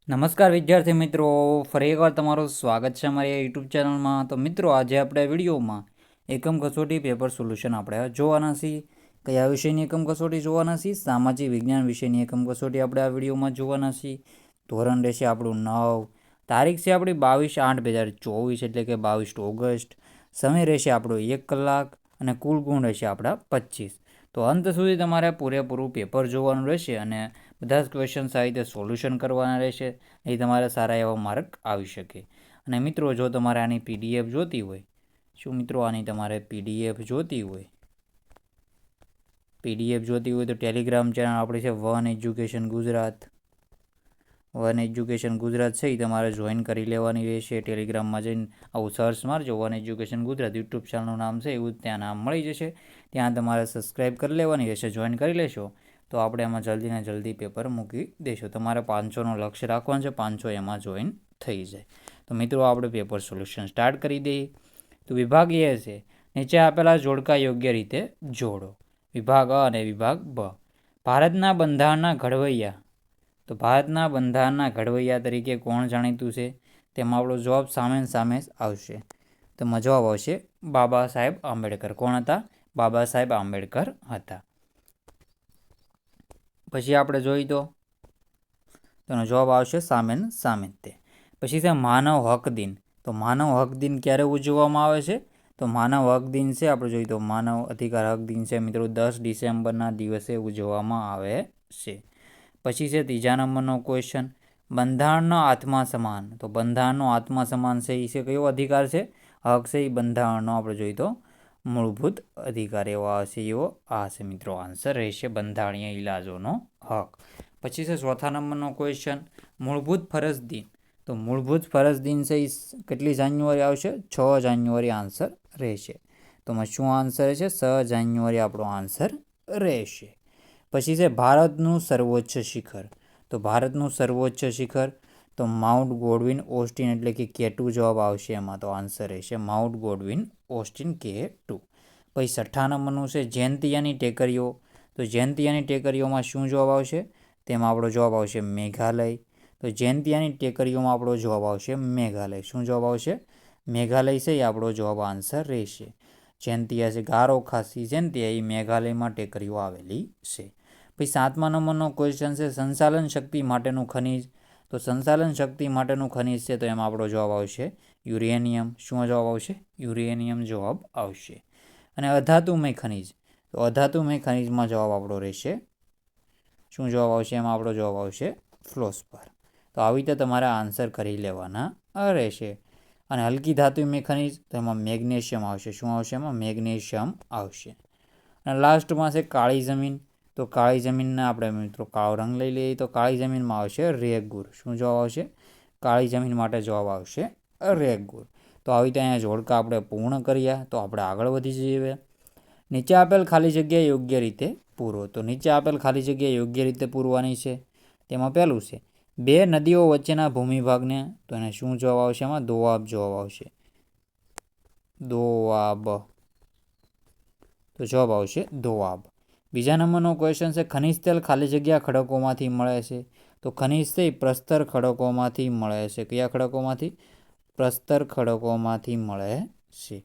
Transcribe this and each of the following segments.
નમસ્કાર વિદ્યાર્થી મિત્રો, ફરી એકવાર તમારું સ્વાગત છે અમારી યુટ્યુબ ચેનલમાં. તો મિત્રો, આજે આપણે વિડીયોમાં એકમ કસોટી પેપર સોલ્યુશન આપણે જોવાના છીએ. કયા વિષયની એકમ કસોટી જોવાના છીએ? સામાજિક વિજ્ઞાન વિષયની એકમ કસોટી આપણે આ વિડીયોમાં જોવાના છીએ. ધોરણ રહેશે આપણું 9, તારીખ છે આપણી 22/8/2024 એટલે કે 22 ઓગસ્ટ. સમય રહેશે આપણો 1 કલાક અને કુલ ગુણ રહેશે આપણા 25. તો અંત સુધી તમારે પૂરેપૂરું પેપર જોવાનું રહેશે અને બધા જ ક્વેશ્ચન આ રીતે સોલ્યુશન કરવાના રહેશે. એ તમારે સારા એવા માર્ક આવી શકે. અને મિત્રો, જો તમારે આની પીડીએફ જોતી હોય, શું મિત્રો આની તમારે પીડીએફ જોતી હોય તો ટેલિગ્રામ ચેનલ આપણી છે one education Gujarat. One education Gujarat છે એ તમારે જોઈન કરી લેવાની રહેશે. ટેલિગ્રામમાં જઈને આવું સર્ચ મારજો, વન એજ્યુકેશન ગુજરાત યુટ્યુબ ચેનલનું નામ છે, એવું ત્યાં નામ મળી જશે. ત્યાં તમારે સબસ્ક્રાઈબ કરી લેવાની રહેશે. જોઈન કરી લેશો તો આપણે એમાં જલ્દીને જલ્દી પેપર મૂકી દઈશું. તમારે 500નો લક્ષ્ય રાખવાનું છે, 500 એમાં જોઈન થઈ જાય. તો મિત્રો, આપણે પેપર સોલ્યુશન સ્ટાર્ટ કરી દઈએ. તો વિભાગ એ છે, નીચે આપેલા જોડકા યોગ્ય રીતે જોડો. વિભાગ અ અને વિભાગ બ. ભારતના બંધારણના ઘડવૈયા. તો ભારતના બંધારણના ઘડવૈયા તરીકે કોણ જાણીતું છે? તેમાં આપણો જવાબ સામે આવશે. તેમાં જવાબ આવશે બાબા સાહેબ આંબેડકર. કોણ હતા? બાબા સાહેબ આંબેડકર હતા. પછી આપણે જોઈ તો તેનો જવાબ આવશે સામે તે. પછી છે માનવ હક દિન. તો માનવ હક દિન ક્યારે ઉજવવામાં આવે છે? તો માનવ હક દિન છે આપણે જોઈએ તો માનવ અધિકાર હક દિન છે મિત્રો 10 ડિસેમ્બરના દિવસે ઉજવવામાં આવે છે. પછી છે ત્રીજા નંબરનો ક્વેશ્ચન, બંધારણનો આત્મા સમાન. તો બંધારણનો આત્મા સમાન છે એ છે કયો અધિકાર છે? હક છે એ બંધારણનો આપણે જોઈએ તો મૂળભૂત અધિકાર એવો હશે, એવો આ છે મિત્રો આન્સર રહેશે બંધારણીય ઇલાજોનો હક. પછી છે ચોથા નંબરનો ક્વેશ્ચન, મૂળભૂત ફરજ દિન. તો મૂળભૂત ફરજ દિન છે એ કેટલી જાન્યુઆરી આવશે? 6 જાન્યુઆરી આન્સર રહેશે. તો શું આન્સર છે? 6 જાન્યુઆરી આપણો આન્સર રહેશે. પછી છે ભારતનું સર્વોચ્ચ શિખર. તો ભારતનું સર્વોચ્ચ શિખર તો માઉન્ટ ગોડવિન ઓસ્ટિન એટલે કે K2 જવાબ આવશે. એમાં તો આન્સર રહેશે માઉન્ટ ગોડવિન ઓસ્ટિન K2. પછી 6 નંબરનું છે જયંતિયાની ટેકરીઓ. તો જયંતિયાની ટેકરીઓમાં શું જવાબ આવશે? તેમાં આપણો જવાબ આવશે મેઘાલય. તો જયંતિયાની ટેકરીઓમાં આપણો જવાબ આવશે મેઘાલય. શું જવાબ આવશે? મેઘાલય છે એ આપણો જવાબ આન્સર રહેશે. જયંતિયા છે, ગારો ખાસી જયંતિયા એ મેઘાલયમાં ટેકરીઓ આવેલી છે. પછી 7મા નંબરનો ક્વેશ્ચન છે સંચાલન શક્તિ માટેનું ખનિજ. તો સંચાલન શક્તિ માટેનું ખનિજ છે તો એમાં આપણો જવાબ આવશે યુરેનિયમ. શું જવાબ આવશે? યુરેનિયમ જવાબ આવશે. અને અધાતુમય ખનિજ. તો અધાતુમય ખનિજમાં જવાબ આપણો રહેશે, શું જવાબ આવશે? એમાં આપણો જવાબ આવશે ફ્લોસ્પર. તો આવી રીતે તમારે આન્સર કરી લેવાના રહેશે. અને હલકી ધાતુમય ખનિજ તો એમાં મેગ્નેશિયમ આવશે. શું આવશે? એમાં મેગ્નેશિયમ આવશે. અને લાસ્ટમાં છે કાળી જમીન. તો કાળી જમીનને આપણે મિત્રો કાળો રંગ લઈ લઈએ તો કાળી જમીનમાં આવશે રેગુર. શું જવાબ આવશે? કાળી જમીન માટે જવાબ આવશે રેગુર. તો આવી રીતે અહીંયા જોડકા આપણે પૂર્ણ કર્યા. તો આપણે આગળ વધી જઈએ. નીચે આપેલ ખાલી જગ્યા યોગ્ય રીતે પૂરો. તો નીચે આપેલ ખાલી જગ્યા યોગ્ય રીતે પૂરવાની છે. તેમાં પહેલું છે 2 નદીઓ વચ્ચેના ભૂમિભાગને. તો એને શું જવાબ આવશે? એમાં દોઆબ જવાબ આવશે. દોઆબ. તો જવાબ આવશે દોઆબ. બીજા નંબરનો ક્વેશ્ચન છે ખનિજ તેલ ખાલી જગ્યા ખડકોમાંથી મળે છે. તો ખનિજ તેલ પ્રસ્તર ખડકોમાંથી મળે છે. કયા ખડકોમાંથી? પ્રસ્તર ખડકોમાંથી મળે છે.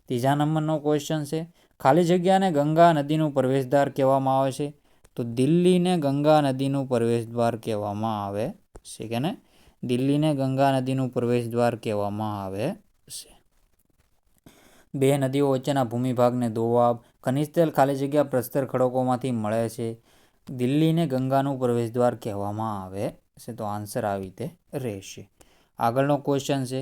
ત્રીજા નંબરનો ક્વેશ્ચન છે ખાલી જગ્યાને ગંગા નદીનું પ્રવેશદ્વાર કહેવામાં આવે છે. તો દિલ્હીને ગંગા નદીનું પ્રવેશદ્વાર કહેવામાં આવે છે. કે ને દિલ્હીને ગંગા નદીનું પ્રવેશદ્વાર કહેવામાં આવે છે. 2 નદીઓ વચ્ચેના ભૂમિભાગને દોઆબ. ખનિજ તેલ ખાલી જગ્યા પ્રસ્તર ખડકોમાંથી મળે છે. દિલ્હીને ગંગાનું પ્રવેશદ્વાર કહેવામાં આવે છે. તો આન્સર આવી રીતે રહેશે. આગળનો ક્વેશ્ચન છે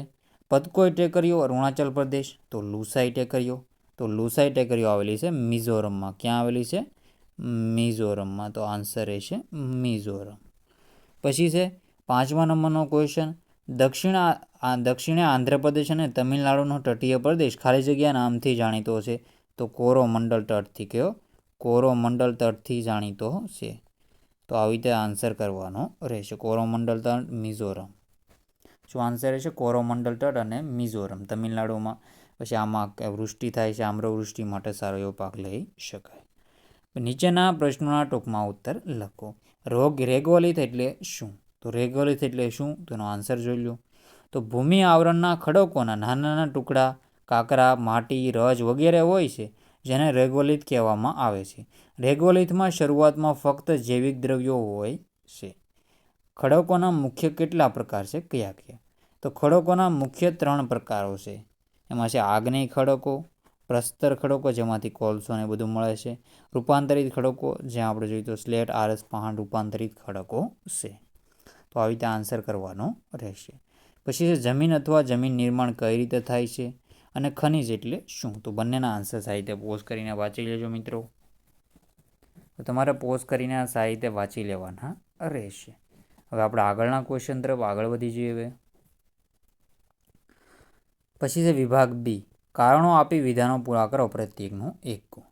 પતકોઈ ટેકરીઓ અરુણાચલ પ્રદેશ. તો લુસાઈ ટેકરીઓ. તો લુસાઈ ટેકરીઓ આવેલી છે મિઝોરમમાં. ક્યાં આવેલી છે? મિઝોરમમાં. તો આન્સર રહેશે મિઝોરમ. પછી છે 5મા નંબરનો ક્વેશ્ચન દક્ષિણે આંધ્રપ્રદેશ અને તમિલનાડુનો તટીય પ્રદેશ ખાલી જગ્યા નામથી જાણીતો છે. તો કોરોમંડલ તટથી. કયો? કોરોમંડલ તટથી જાણીતો છે. તો આવી રીતે આન્સર કરવાનો રહેશે. કોરોમંડલ તટ મિઝોરમ. શું આન્સર રહેશે? કોરોમંડલ તટ અને મિઝોરમ તમિલનાડુમાં. પછી આમાં વૃષ્ટિ થાય છે, આમ્રવૃષ્ટિ માટે સારો એવો પાક લઈ શકાય. નીચેના પ્રશ્નોના ટૂંકમાં ઉત્તર લખો. રેગોલિથ એટલે શું? તો રેગોલિથ એટલે શું? તો એનો આન્સર જોઈ લો. તો ભૂમિ આવરણના ખડકોના નાના નાના ટુકડા, કાંકરા, માટી, રજ વગેરે હોય છે, જેને રેગોલિથ કહેવામાં આવે છે. રેગોલિથમાં શરૂઆતમાં ફક્ત જૈવિક દ્રવ્યો હોય છે. ખડકોના મુખ્ય કેટલા પ્રકાર છે? કયા કયા? તો ખડકોના મુખ્ય 3 પ્રકારો છે. એમાં છે આગ્નેય ખડકો, પ્રસ્તર ખડકો જેમાંથી કોલસો ને બધું મળે છે, રૂપાંતરિત ખડકો જ્યાં આપણે જોઈએ તો સ્લેટ, આરસ, પહાડ રૂપાંતરિત ખડકો છે. તો આવી રીતે આન્સર કરવાનો રહેશે. પછી છે જમીન અથવા જમીન નિર્માણ કઈ રીતે થાય છે, અને ખનિજ એટલે શું? તો બંનેના આન્સર સાહિત્ય પોઝ કરીને વાંચી લેજો મિત્રો. તો તમારે પોઝ કરીને આ સાહિત્ય વાંચી લેવાના રહેશે. હવે આપણે આગળના ક્વેશ્ચન તરફ આગળ વધી જઈએ. પછી છે વિભાગ બી, કારણો આપી વિધાનો પૂરા કરો, પ્રત્યેકનું 1 ગો.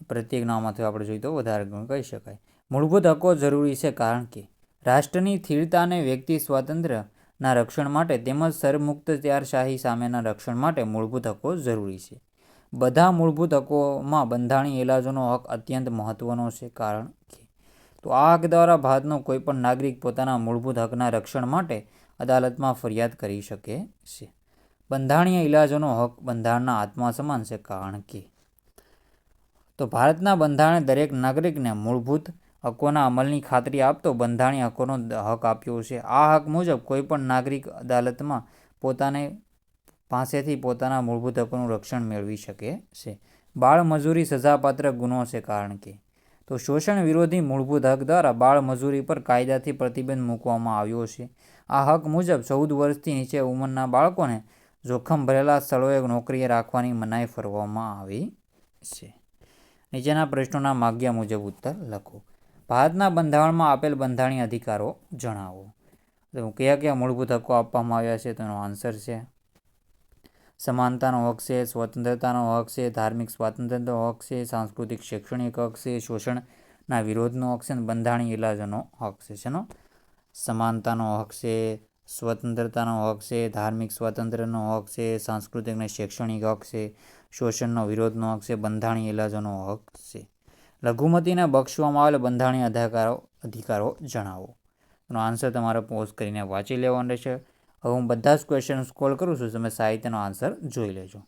પ્રત્યેકનામાંથી આપણે જોઈએ તો વધારે ગુણ કહી શકાય. મૂળભૂત હકો જરૂરી છે કારણ કે રાષ્ટ્રની સ્થિરતા અને વ્યક્તિ સ્વાતંત્ર્યના રક્ષણ માટે તેમજ સરમુક્તચારશાહી સામેના રક્ષણ માટે મૂળભૂત હકો જરૂરી છે. બધા મૂળભૂત હકોમાં બંધારણીય ઇલાજોનો હક અત્યંત મહત્વનો છે કારણ કે તો આ હક દ્વારા ભારતનો કોઈપણ નાગરિક પોતાના મૂળભૂત હકના રક્ષણ માટે અદાલતમાં ફરિયાદ કરી શકે છે. બંધારણીય ઇલાજોનો હક બંધારણના આત્મા સમાન છે કારણ કે તો ભારતના બંધારણે દરેક નાગરિકને મૂળભૂત હકોના અમલની ખાતરી આપતો બંધારણીય હકોનો હક આપ્યો છે. આ હક મુજબ કોઈપણ નાગરિક અદાલતમાં પાસેથી પોતાના મૂળભૂત હકોનું રક્ષણ મેળવી શકે છે. બાળમજૂરી સજાપાત્ર ગુનો છે કારણ કે તો શોષણ વિરોધી મૂળભૂત હક દ્વારા બાળમજૂરી પર કાયદાથી પ્રતિબંધ મૂકવામાં આવ્યો છે. આ હક મુજબ 14 વર્ષથી નીચે ઉંમરના બાળકોને જોખમ ભરેલા સ્થળોએ નોકરીએ રાખવાની મનાઈ ફરવામાં આવી છે. નીચેના પ્રશ્નોના માગ્યા મુજબ ઉત્તર લખો. ભારતના બંધારણમાં આપેલ બંધારણીય અધિકારો જણાવો. તો કયા કયા મૂળભૂત હકો આપવામાં આવ્યા છે? તેનો આન્સર છે સમાનતાનો હક છે, સ્વતંત્રતાનો હક છે, ધાર્મિક સ્વાતંત્ર્યનો હક છે, સાંસ્કૃતિક શૈક્ષણિક હક છે, શોષણના વિરોધનો હક છે, અને બંધારણીય ઇલાજનો હક છે. શેનો? સમાનતાનો હક છે, સ્વતંત્રતાનો હક છે, ધાર્મિક સ્વાતંત્ર્યનો હક છે, સાંસ્કૃતિક અને શૈક્ષણિક હક છે, શોષણનો વિરોધનો હક છે, બંધારણીય ઇલાજનો હક છે. લઘુમતીને બક્ષવામાં આવેલ બંધારણીય અધિકારો જણાવો. એનો આન્સર તમારે પોઝ કરીને વાંચી લેવાનો રહેશે. હવે હું બધા જ ક્વેશ્ચન સોલ્વ કરું છું, તમે સાહિત્યનો આન્સર જોઈ લેજો.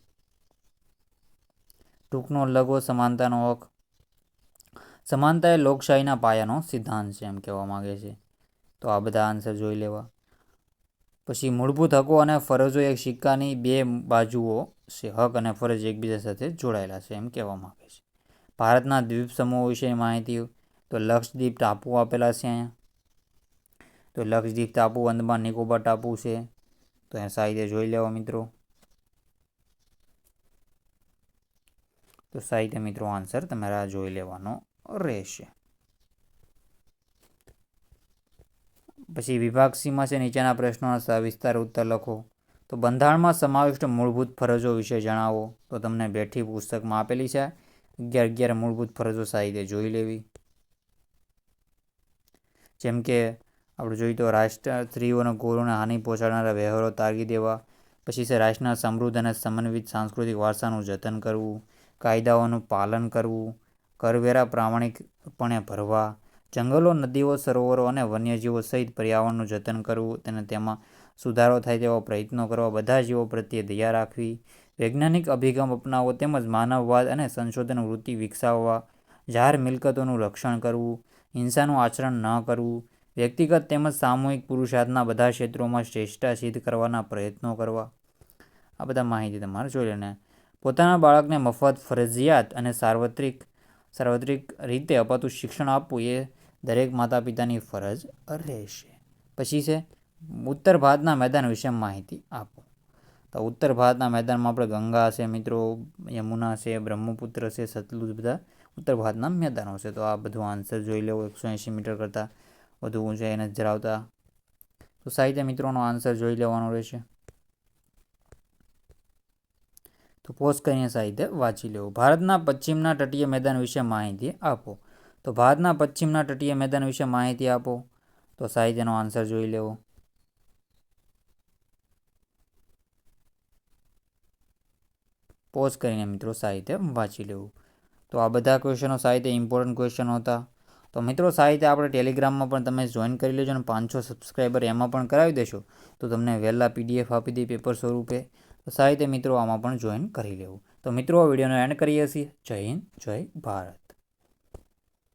ટૂંકનો લઘો સમાનતાનો હક. સમાનતા એ લોકશાહીના પાયાનો સિદ્ધાંત છે એમ કહેવા માંગે છે. તો આ બધા આન્સર જોઈ લેવા. પછી મૂળભૂત હકો અને ફરજો એક સિક્કાની 2 બાજુઓ છે. હક અને ફરજ એકબીજા સાથે જોડાયેલા છે એમ કહેવા માંગે છે. ભારતના દ્વીપ સમૂહો વિશેની માહિતી. તો લક્ષદ્વીપ ટાપુ આપેલા છે અહીંયા. તો લક્ષદ્વીપ ટાપુ અંદમાન નિકોબાર ટાપુ છે. તો અહીંયા સાહિત્ય જોઈ લેવા મિત્રો. તો સાહિત્ય મિત્રો આન્સર તમારે આ જોઈ લેવાનો રહેશે. પછી વિભાગ સીમાં છે નીચેના પ્રશ્નોના સવિસ્તાર ઉત્તર લખો. તો બંધારણમાં સમાવિષ્ટ મૂળભૂત ફરજો વિશે જણાવો. તો તમને બેઠી પુસ્તકમાં આપેલી છે 11 મૂળભૂત ફરજો સાહિત્ય જોઈ લેવી. જેમ કે આપણે જોઈએ તો રાષ્ટ્ર સ્ત્રીઓ અને ગૌરવને હાનિ પહોંચાડનારા વ્યવહારો તારવી દેવા. પછી છે રાષ્ટ્રના સમૃદ્ધ અને સમન્વિત સાંસ્કૃતિક વારસાનું જતન કરવું, કાયદાઓનું પાલન કરવું, કરવેરા પ્રામાણિકપણે ભરવા, જંગલો, નદીઓ, સરોવરો અને વન્યજીવો સહિત પર્યાવરણનું જતન કરવું, તેમાં સુધારો થાય તેવા પ્રયત્નો કરવા, બધા જીવો પ્રત્યે દયા રાખવી, વૈજ્ઞાનિક અભિગમ અપનાવવો તેમજ માનવવાદ અને સંશોધન વૃત્તિ વિકસાવવા, જાહેર મિલકતોનું રક્ષણ કરવું, હિંસાનું આચરણ ન કરવું, વ્યક્તિગત તેમજ સામૂહિક પુરુષાર્થના બધા ક્ષેત્રોમાં શ્રેષ્ઠતા સિદ્ધ કરવાના પ્રયત્નો કરવા. આ બધા માહિતી તમારે જોઈ લેને. પોતાના બાળકને મફત, ફરજિયાત અને સાર્વત્રિક રીતે અપાતું શિક્ષણ આપવું એ દરેક માતા પિતાની ફરજ રહેશે. પછી છે ઉત્તર ભારતના મેદાન વિશે માહિતી આપો. તો ઉત્તર ભારતના મેદાનમાં આપણે ગંગા છે મિત્રો, યમુના છે, બ્રહ્મપુત્ર છે, સતલુજ, બધા ઉત્તર ભારતના મેદાનો છે. તો આ બધું આન્સર જોઈ લેવો. 180 મીટર કરતાં વધુ ઊંચાઈ નથી ધરાવતા. તો સાહિત્ય મિત્રોનો આન્સર જોઈ લેવાનો રહેશે. તો પોઝ કરીને સાહિત્ય વાંચી લેવું. ભારતના પશ્ચિમના તટીય મેદાન વિશે માહિતી આપો. તો ભારતના પશ્ચિમના તટીય મેદાન વિશે માહિતી આપો. તો સાહિત્યનો આન્સર જોઈ લેવો. પોઝ કરીને મિત્રો સાહિત્ય વાંચી લેવું. તો આ બધા ક્વેશ્ચનો સાહિત્ય ઇમ્પોર્ટન્ટ ક્વેશ્ચનો હતા. તો મિત્રો સાહિત્ય આપણે ટેલિગ્રામમાં પણ તમે જોઈન કરી લેજો અને 500 સબસ્ક્રાઈબર એમાં પણ કરાવી દેશો તો તમને વહેલા PDF આપી દે પેપર સ્વરૂપે. તો સાહિત્ય મિત્રો આમાં પણ જોઈન કરી લેવું. તો મિત્રો આ વિડીયોનો એન્ડ કરીએ છીએ. જય હિન્દ, જય ભારત.